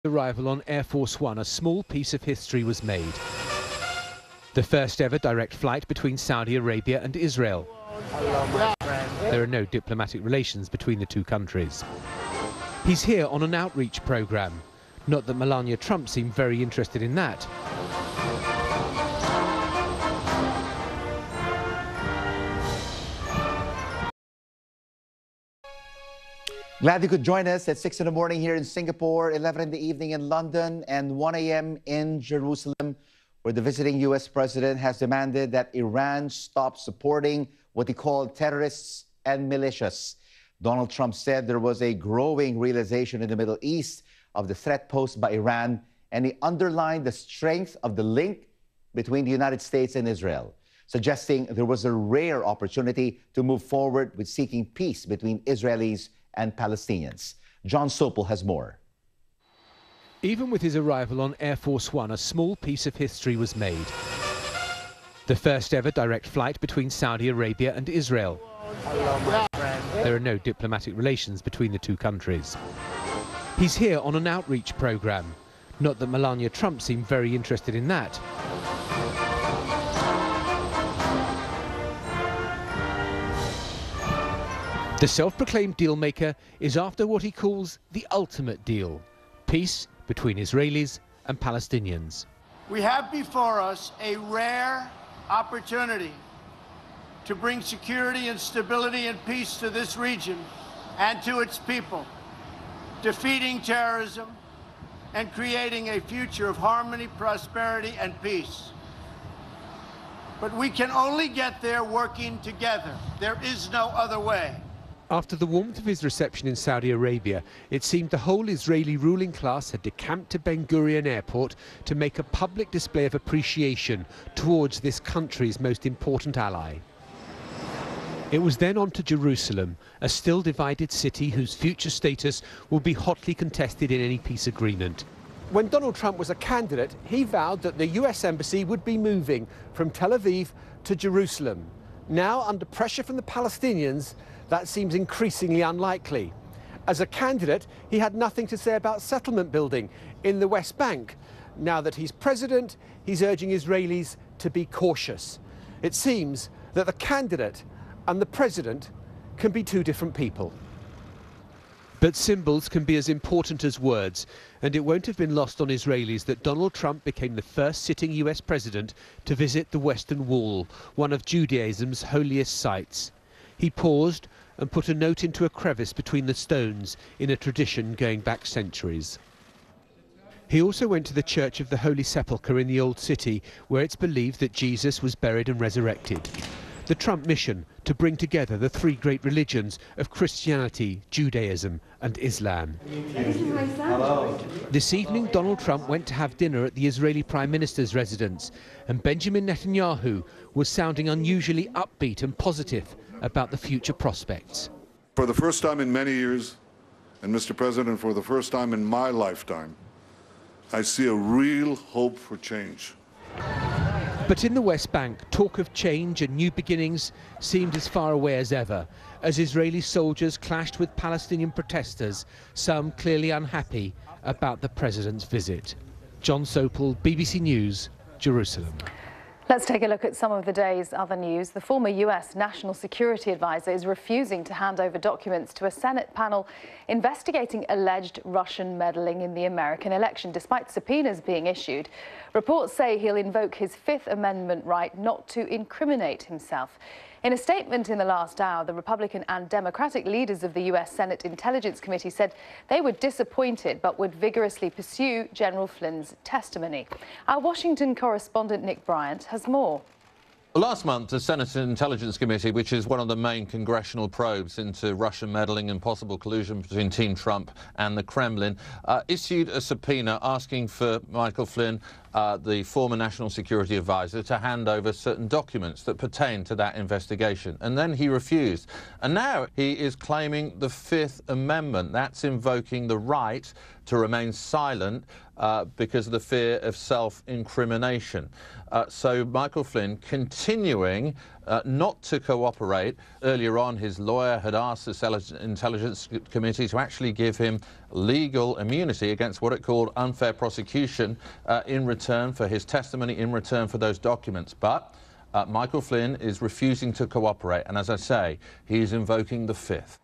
Arrival on Air Force One, a small piece of history was made. The first ever direct flight between Saudi Arabia and Israel. There are no diplomatic relations between the two countries. He's here on an outreach program. Not that Melania Trump seemed very interested in that. Glad you could join us at 6 in the morning here in Singapore, 11 in the evening in London, and 1 a.m. in Jerusalem, where the visiting U.S. president has demanded that Iran stop supporting what he called terrorists and militias. Donald Trump said there was a growing realization in the Middle East of the threat posed by Iran, and he underlined the strength of the link between the United States and Israel, suggesting there was a rare opportunity to move forward with seeking peace between Israelis and Palestinians. John Sopel has more. Even with his arrival on Air Force One, a small piece of history was made. The first ever direct flight between Saudi Arabia and Israel. There are no diplomatic relations between the two countries. He's here on an outreach program. Not that Melania Trump seemed very interested in that. The self-proclaimed deal-maker is after what he calls the ultimate deal, peace between Israelis and Palestinians. We have before us a rare opportunity to bring security and stability and peace to this region and to its people, defeating terrorism and creating a future of harmony, prosperity, and peace. But we can only get there working together. There is no other way. After the warmth of his reception in Saudi Arabia, it seemed the whole Israeli ruling class had decamped to Ben Gurion Airport to make a public display of appreciation towards this country's most important ally. It was then on to Jerusalem, a still divided city whose future status will be hotly contested in any peace agreement. When Donald Trump was a candidate, he vowed that the US embassy would be moving from Tel Aviv to Jerusalem. Now, under pressure from the Palestinians, that seems increasingly unlikely. As a candidate, he had nothing to say about settlement building in the West Bank. Now that he's president, he's urging Israelis to be cautious. It seems that the candidate and the president can be two different people. But symbols can be as important as words, and it won't have been lost on Israelis that Donald Trump became the first sitting US president to visit the Western Wall, one of Judaism's holiest sites. He paused and put a note into a crevice between the stones in a tradition going back centuries. He also went to the Church of the Holy Sepulchre in the Old City, where it's believed that Jesus was buried and resurrected. The Trump mission to bring together the three great religions of Christianity, Judaism and Islam. Hello. This evening, Donald Trump went to have dinner at the Israeli Prime Minister's residence, and Benjamin Netanyahu was sounding unusually upbeat and positive about the future prospects. For the first time in many years, and Mr. President, for the first time in my lifetime, I see a real hope for change. But in the West Bank, talk of change and new beginnings seemed as far away as ever, as Israeli soldiers clashed with Palestinian protesters, some clearly unhappy about the president's visit. John Sopel, BBC News, Jerusalem. Let's take a look at some of the day's other news. The former US National Security Advisor is refusing to hand over documents to a Senate panel investigating alleged Russian meddling in the American election, despite subpoenas being issued. Reports say he'll invoke his Fifth Amendment right not to incriminate himself. In a statement in the last hour, the Republican and Democratic leaders of the US Senate Intelligence Committee said they were disappointed but would vigorously pursue General Flynn's testimony. Our Washington correspondent Nick Bryant has more. Last month, the Senate Intelligence Committee, which is one of the main congressional probes into Russian meddling and possible collusion between Team Trump and the Kremlin, issued a subpoena asking for Michael Flynn, the former National Security Advisor, to hand over certain documents that pertain to that investigation. And then he refused. And now he is claiming the Fifth Amendment. That's invoking the right to remain silent because of the fear of self-incrimination. So Michael Flynn continuing not to cooperate. Earlier on, his lawyer had asked the Intelligence Committee to actually give him legal immunity against what it called unfair prosecution in return for his testimony, in return for those documents. But Michael Flynn is refusing to cooperate, and as I say, he is invoking the Fifth.